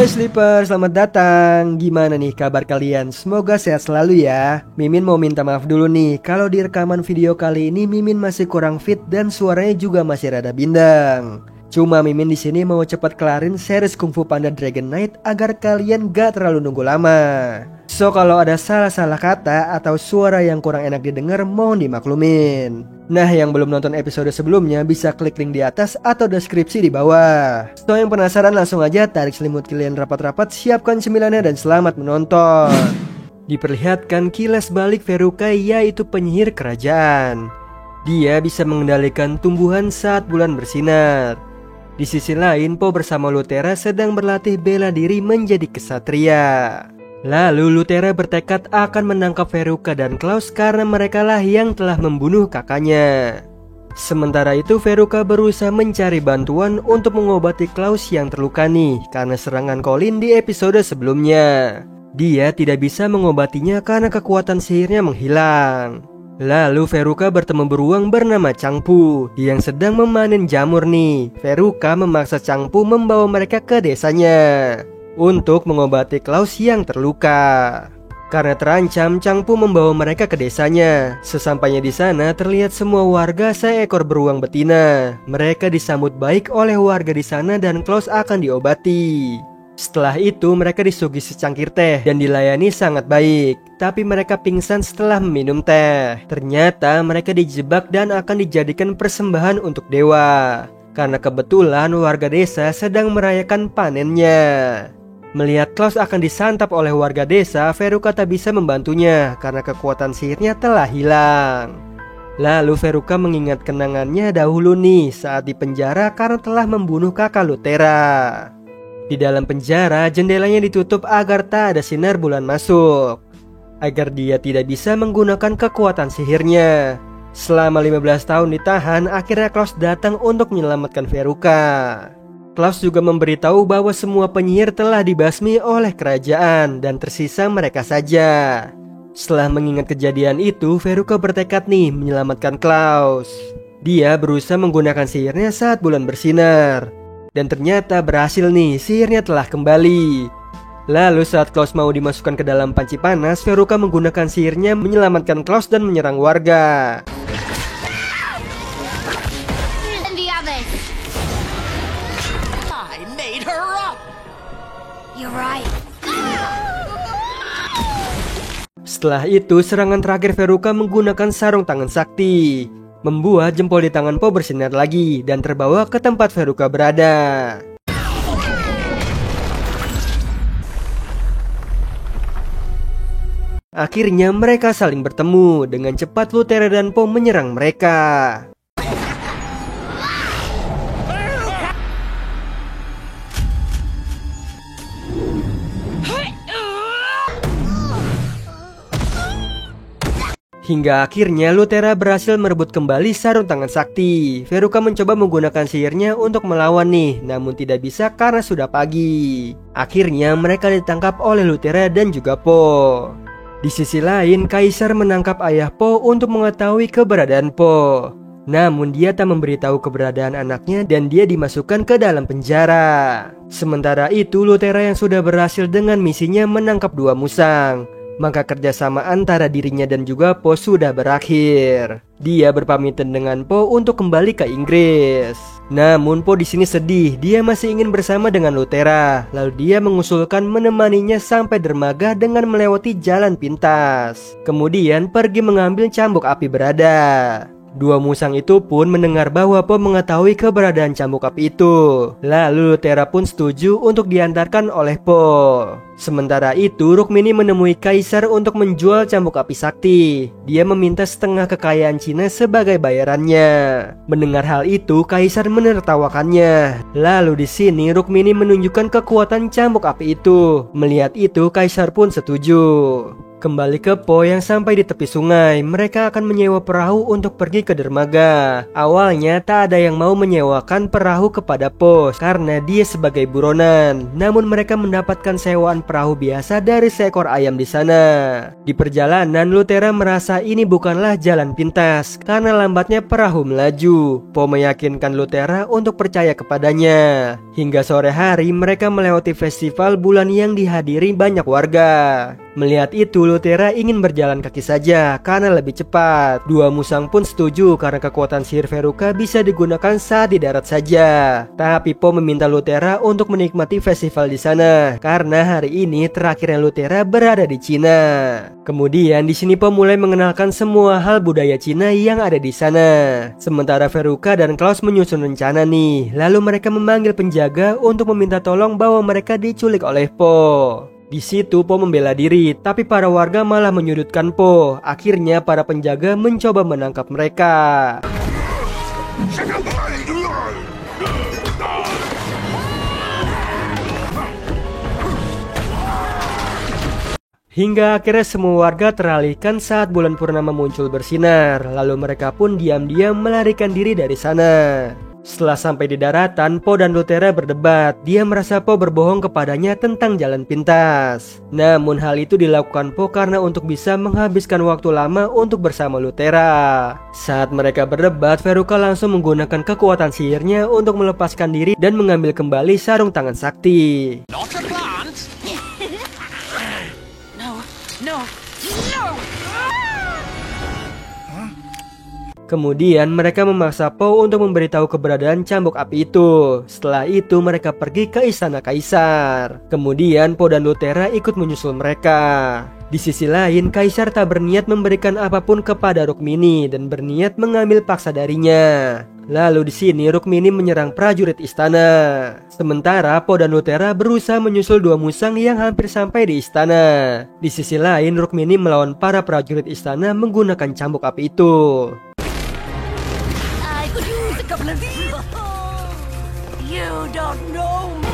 Hai Sleeper, selamat datang. Gimana nih kabar kalian? Semoga sehat selalu ya. Mimin mau minta maaf dulu nih, kalau di rekaman video kali ini Mimin masih kurang fit dan suaranya juga masih rada bindang. Cuma Mimin di sini mau cepat kelarin series Kung Fu Panda Dragon Knight agar kalian gak terlalu nunggu lama. So kalau ada salah-salah kata atau suara yang kurang enak didengar mohon dimaklumin. Nah yang belum nonton episode sebelumnya bisa klik link di atas atau deskripsi di bawah. So yang penasaran langsung aja tarik selimut kalian rapat-rapat, siapkan cemilannya dan selamat menonton. Diperlihatkan kilas balik Veruca, yaitu penyihir kerajaan. Dia bisa mengendalikan tumbuhan saat bulan bersinar. Di sisi lain Po bersama Lutera sedang berlatih bela diri menjadi kesatria. Lalu Lutera bertekad akan menangkap Veruca dan Klaus karena merekalah yang telah membunuh kakaknya. Sementara itu Veruca berusaha mencari bantuan untuk mengobati Klaus yang terluka nih karena serangan Colin di episode sebelumnya. Dia tidak bisa mengobatinya karena kekuatan sihirnya menghilang. Lalu Veruca bertemu beruang bernama Changpu yang sedang memanen jamur nih. Veruca memaksa Changpu membawa mereka ke desanya untuk mengobati Klaus yang terluka. Karena terancam, Changpu membawa mereka ke desanya. Sesampainya di sana, terlihat semua warga seekor beruang betina. Mereka disambut baik oleh warga di sana dan Klaus akan diobati. Setelah itu, mereka disuguhi secangkir teh dan dilayani sangat baik. Tapi mereka pingsan setelah meminum teh. Ternyata mereka dijebak dan akan dijadikan persembahan untuk dewa. Karena kebetulan warga desa sedang merayakan panennya. Melihat Klaus akan disantap oleh warga desa, Veruca tak bisa membantunya karena kekuatan sihirnya telah hilang. Lalu Veruca mengingat kenangannya dahulu nih saat di penjara karena telah membunuh kakak Lutera. Di dalam penjara, jendelanya ditutup agar tak ada sinar bulan masuk, agar dia tidak bisa menggunakan kekuatan sihirnya. Selama 15 tahun ditahan, akhirnya Klaus datang untuk menyelamatkan Veruca. Klaus juga memberitahu bahwa semua penyihir telah dibasmi oleh kerajaan dan tersisa mereka saja. Setelah mengingat kejadian itu, Veruca bertekad nih menyelamatkan Klaus. Dia berusaha menggunakan sihirnya saat bulan bersinar. Dan ternyata berhasil nih, sihirnya telah kembali. Lalu saat Klaus mau dimasukkan ke dalam panci panas, Veruca menggunakan sihirnya menyelamatkan Klaus dan menyerang warga. Setelah itu, serangan terakhir Veruca menggunakan sarung tangan sakti, membuat jempol di tangan Po bersinar lagi dan terbawa ke tempat Veruca berada. Akhirnya mereka saling bertemu. Dengan cepat Lutera dan Po menyerang mereka. Hingga akhirnya Lutera berhasil merebut kembali sarung tangan sakti. Veruca mencoba menggunakan sihirnya untuk melawan nih, namun tidak bisa karena sudah pagi. Akhirnya mereka ditangkap oleh Lutera dan juga Po. Di sisi lain, Kaisar menangkap ayah Po untuk mengetahui keberadaan Po. Namun dia tak memberitahu keberadaan anaknya dan dia dimasukkan ke dalam penjara. Sementara itu Lutera yang sudah berhasil dengan misinya menangkap dua musang. Maka kerjasama antara dirinya dan juga Po sudah berakhir. Dia berpamitan dengan Po untuk kembali ke Inggris. Namun Po di sini sedih, dia masih ingin bersama dengan Lutera. Lalu dia mengusulkan menemaninya sampai dermaga dengan melewati jalan pintas. Kemudian pergi mengambil cambuk api berada. Dua musang itu pun mendengar bahwa Po mengetahui keberadaan cambuk api itu. Lalu Lutera pun setuju untuk diantarkan oleh Po. Sementara itu Rukmini menemui Kaisar untuk menjual cambuk api sakti. Dia meminta setengah kekayaan Cina sebagai bayarannya. Mendengar hal itu Kaisar menertawakannya. Lalu di sini Rukmini menunjukkan kekuatan cambuk api itu. Melihat itu Kaisar pun setuju. Kembali ke Po yang sampai di tepi sungai, mereka akan menyewa perahu untuk pergi ke dermaga. Awalnya tak ada yang mau menyewakan perahu kepada Po karena dia sebagai buronan. Namun mereka mendapatkan sewaan perahu biasa dari seekor ayam di sana. Di perjalanan, Lutera merasa ini bukanlah jalan pintas karena lambatnya perahu melaju. Po meyakinkan Lutera untuk percaya kepadanya. Hingga sore hari mereka melewati festival bulan yang dihadiri banyak warga. Melihat itu, Lutera ingin berjalan kaki saja karena lebih cepat. Dua musang pun setuju karena kekuatan sihir Veruca bisa digunakan saat di darat saja. Tapi Po meminta Lutera untuk menikmati festival di sana karena hari ini terakhirnya Lutera berada di Cina. Kemudian di sini Po mulai mengenalkan semua hal budaya Cina yang ada di sana. Sementara Veruca dan Klaus menyusun rencana nih. Lalu mereka memanggil penjaga untuk meminta tolong bahwa mereka diculik oleh Po. Di situ Po membela diri, tapi para warga malah menyudutkan Po. Akhirnya para penjaga mencoba menangkap mereka. Hingga akhirnya semua warga teralihkan saat bulan purnama muncul bersinar. Lalu mereka pun diam-diam melarikan diri dari sana. Setelah sampai di daratan, Po dan Lutera berdebat. Dia merasa Po berbohong kepadanya tentang jalan pintas. Namun hal itu dilakukan Po karena untuk bisa menghabiskan waktu lama untuk bersama Lutera. Saat mereka berdebat, Veruca langsung menggunakan kekuatan sihirnya untuk melepaskan diri dan mengambil kembali sarung tangan sakti. Not a plant. No. Kemudian mereka memaksa Po untuk memberitahu keberadaan cambuk api itu. Setelah itu mereka pergi ke istana kaisar. Kemudian Po dan Lutera ikut menyusul mereka. Di sisi lain, kaisar tak berniat memberikan apapun kepada Rukmini dan berniat mengambil paksa darinya. Lalu di sini Rukmini menyerang prajurit istana. Sementara Po dan Lutera berusaha menyusul dua musang yang hampir sampai di istana. Di sisi lain, Rukmini melawan para prajurit istana menggunakan cambuk api itu. You don't know me.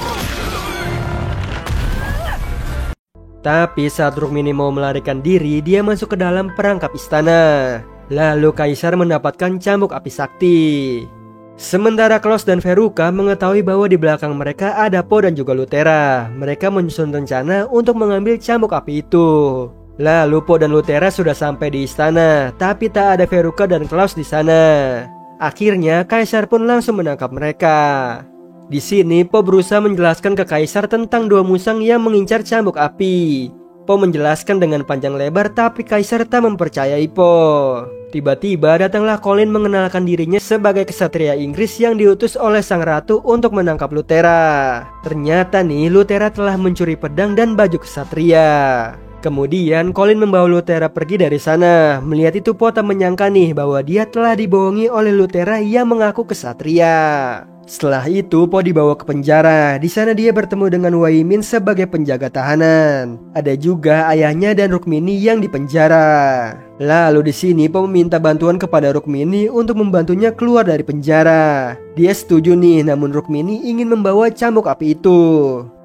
Tapi saat Rukmini mau melarikan diri, dia masuk ke dalam perangkap istana. Lalu kaisar mendapatkan cambuk api sakti. Sementara Klaus dan Veruca mengetahui bahwa di belakang mereka ada Po dan juga Lutera. Mereka menyusun rencana untuk mengambil cambuk api itu. Lalu Po dan Lutera sudah sampai di istana, tapi tak ada Veruca dan Klaus di sana. Akhirnya kaisar pun langsung menangkap mereka. Di sini Po berusaha menjelaskan ke kaisar tentang dua musang yang mengincar cambuk api. Po menjelaskan dengan panjang lebar, tapi kaisar tak mempercayai Po. Tiba-tiba datanglah Colin mengenalkan dirinya sebagai kesatria Inggris yang diutus oleh sang ratu untuk menangkap Lutera. Ternyata nih Lutera telah mencuri pedang dan baju kesatria. Kemudian Colin membawa Lutera pergi dari sana. Melihat itu Po tak menyangka nih bahwa dia telah dibohongi oleh Lutera yang mengaku kesatria. Setelah itu Po dibawa ke penjara. Di sana dia bertemu dengan Wei Min sebagai penjaga tahanan. Ada juga ayahnya dan Rukmini yang dipenjara. Lalu di sini Po meminta bantuan kepada Rukmini untuk membantunya keluar dari penjara. Dia setuju nih, namun Rukmini ingin membawa cambuk api itu.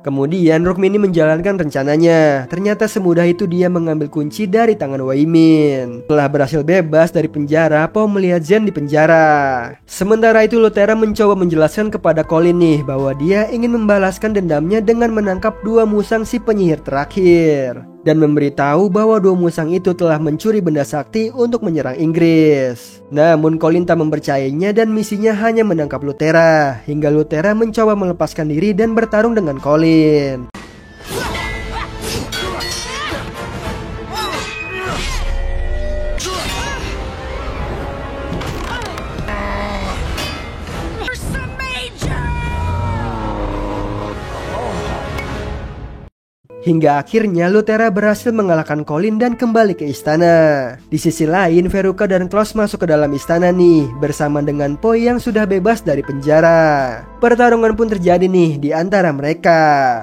Kemudian Rukmini menjalankan rencananya. Ternyata semudah itu dia mengambil kunci dari tangan Wei Min. Setelah berhasil bebas dari penjara, Po melihat Zen di penjara. Sementara itu Lutera mencoba menjelaskan kepada Colin nih bahwa dia ingin membalaskan dendamnya dengan menangkap dua musang si penyihir terakhir. Dan memberitahu bahwa dua musang itu telah mencuri benda sakti untuk menyerang Inggris. Namun Colin tak mempercayainya dan misinya hanya menangkap Lutera. Hingga Lutera mencoba melepaskan diri dan bertarung dengan Colin. Hingga akhirnya Lutera berhasil mengalahkan Colin dan kembali ke istana. Di sisi lain, Veruca dan Klaus masuk ke dalam istana nih, bersama dengan Po yang sudah bebas dari penjara. Pertarungan pun terjadi nih di antara mereka.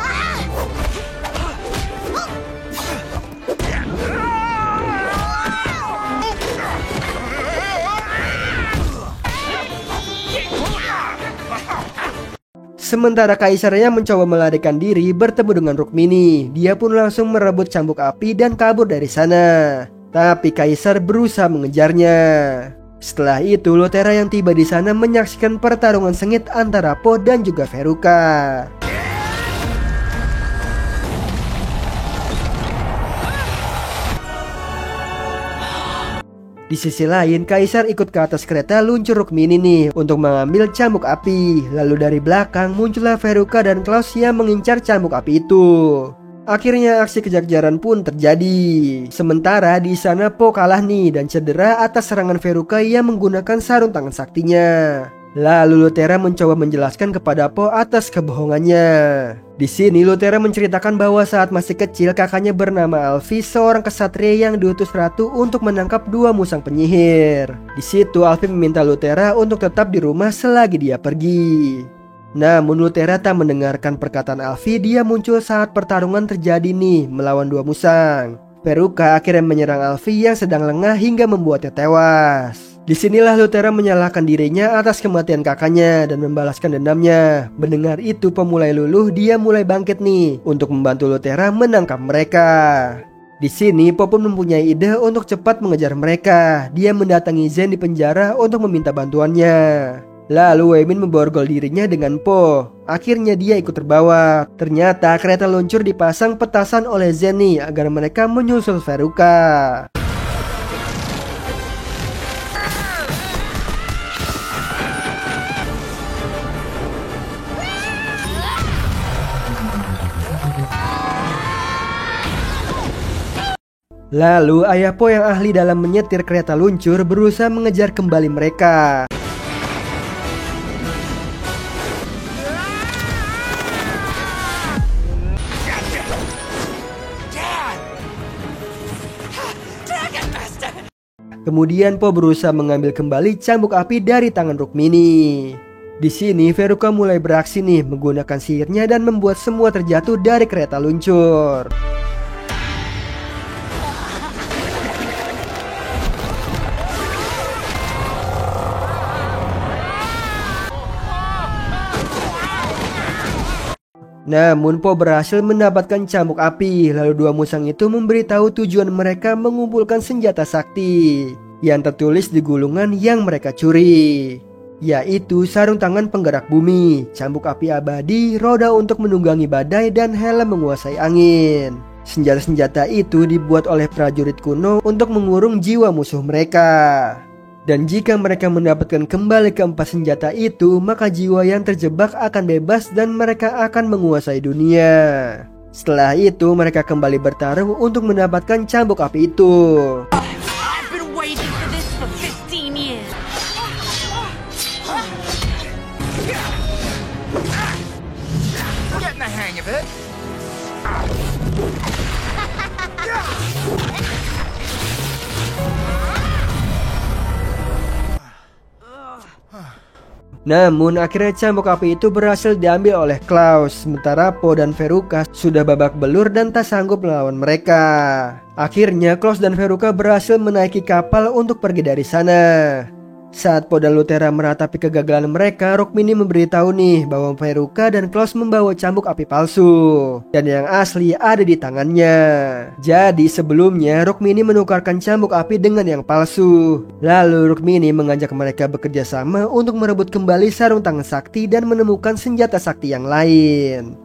Sementara Kaisar yang mencoba melarikan diri bertemu dengan Rukmini. Dia pun langsung merebut cambuk api dan kabur dari sana. Tapi Kaisar berusaha mengejarnya. Setelah itu Lutera yang tiba di sana menyaksikan pertarungan sengit antara Po dan juga Veruca. Di sisi lain, Kaisar ikut ke atas kereta luncur Rukmini nih untuk mengambil cambuk api. Lalu dari belakang muncullah Veruca dan Klaus yang mengincar cambuk api itu. Akhirnya aksi kejar-kejaran pun terjadi. Sementara di sana Po kalah nih dan cedera atas serangan Veruca yang menggunakan sarung tangan saktinya. Lalu Lutera mencoba menjelaskan kepada Po atas kebohongannya. Di sini Lutera menceritakan bahwa saat masih kecil kakaknya bernama Alfi, seorang kesatria yang diutus ratu untuk menangkap 2 musang penyihir. Di situ Alfi meminta Lutera untuk tetap di rumah selagi dia pergi. Namun Lutera tak mendengarkan perkataan Alfi. Dia muncul saat pertarungan terjadi nih melawan 2 musang. Veruca akhirnya menyerang Alfi yang sedang lengah hingga membuatnya tewas. Disinilah Lutera menyalahkan dirinya atas kematian kakaknya dan membalaskan dendamnya. Mendengar itu pemulai luluh, dia mulai bangkit nih untuk membantu Lutera menangkap mereka. Di sini Po pun mempunyai ide untuk cepat mengejar mereka. Dia mendatangi Zen di penjara untuk meminta bantuannya. Lalu Weimin memborgol dirinya dengan Po. Akhirnya dia ikut terbawa. Ternyata kereta luncur dipasang petasan oleh Zen nih agar mereka menyusul Veruca. Lalu ayah Po yang ahli dalam menyetir kereta luncur berusaha mengejar kembali mereka. Kemudian Po berusaha mengambil kembali cambuk api dari tangan Rukmini. Di sini Veruca mulai beraksi nih menggunakan sihirnya dan membuat semua terjatuh dari kereta luncur. Namun Po berhasil mendapatkan cambuk api. Lalu 2 musang itu memberitahu tujuan mereka mengumpulkan senjata sakti yang tertulis di gulungan yang mereka curi, yaitu sarung tangan penggerak bumi, cambuk api abadi, roda untuk menunggangi badai, dan helm menguasai angin. Senjata-senjata itu dibuat oleh prajurit kuno untuk mengurung jiwa musuh mereka. Dan jika mereka mendapatkan kembali keempat senjata itu, maka jiwa yang terjebak akan bebas dan mereka akan menguasai dunia. Setelah itu mereka kembali bertarung untuk mendapatkan cambuk api itu. I've been waiting for this for 15 years. Getting the hang of it. Namun akhirnya cambuk api itu berhasil diambil oleh Klaus. Sementara Po dan Veruca sudah babak belur dan tak sanggup melawan mereka. Akhirnya Klaus dan Veruca berhasil menaiki kapal untuk pergi dari sana. Saat Po dan Lutera meratapi kegagalan mereka, Rukmini memberitahu nih bahwa Veruca dan Klaus membawa cambuk api palsu dan yang asli ada di tangannya. Jadi sebelumnya Rukmini menukarkan cambuk api dengan yang palsu. Lalu Rukmini mengajak mereka bekerja sama untuk merebut kembali sarung tangan sakti dan menemukan senjata sakti yang lain.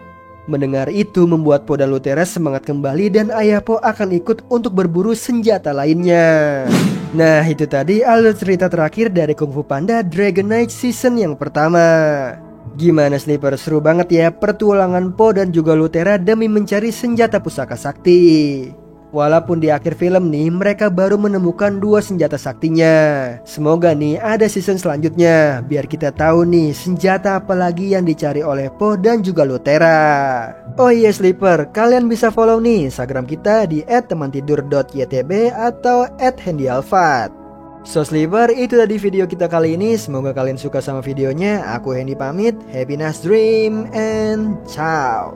Mendengar itu membuat Po dan Lutera semangat kembali dan ayah Po akan ikut untuk berburu senjata lainnya. Nah itu tadi alur cerita terakhir dari Kung Fu Panda Dragon Knight season yang pertama. Gimana Sniper, seru banget ya pertualangan Po dan juga Lutera demi mencari senjata pusaka sakti. Walaupun di akhir film nih mereka baru menemukan 2 senjata saktinya. Semoga nih ada season selanjutnya biar kita tahu nih senjata apa lagi yang dicari oleh Po dan juga Lutera. Oh iya Sleeper, kalian bisa follow nih Instagram kita di @temantidur.ytb atau @handyalfat. So Sleeper, itu tadi video kita kali ini. Semoga kalian suka sama videonya. Aku Hendy pamit. Happy nice dream and ciao.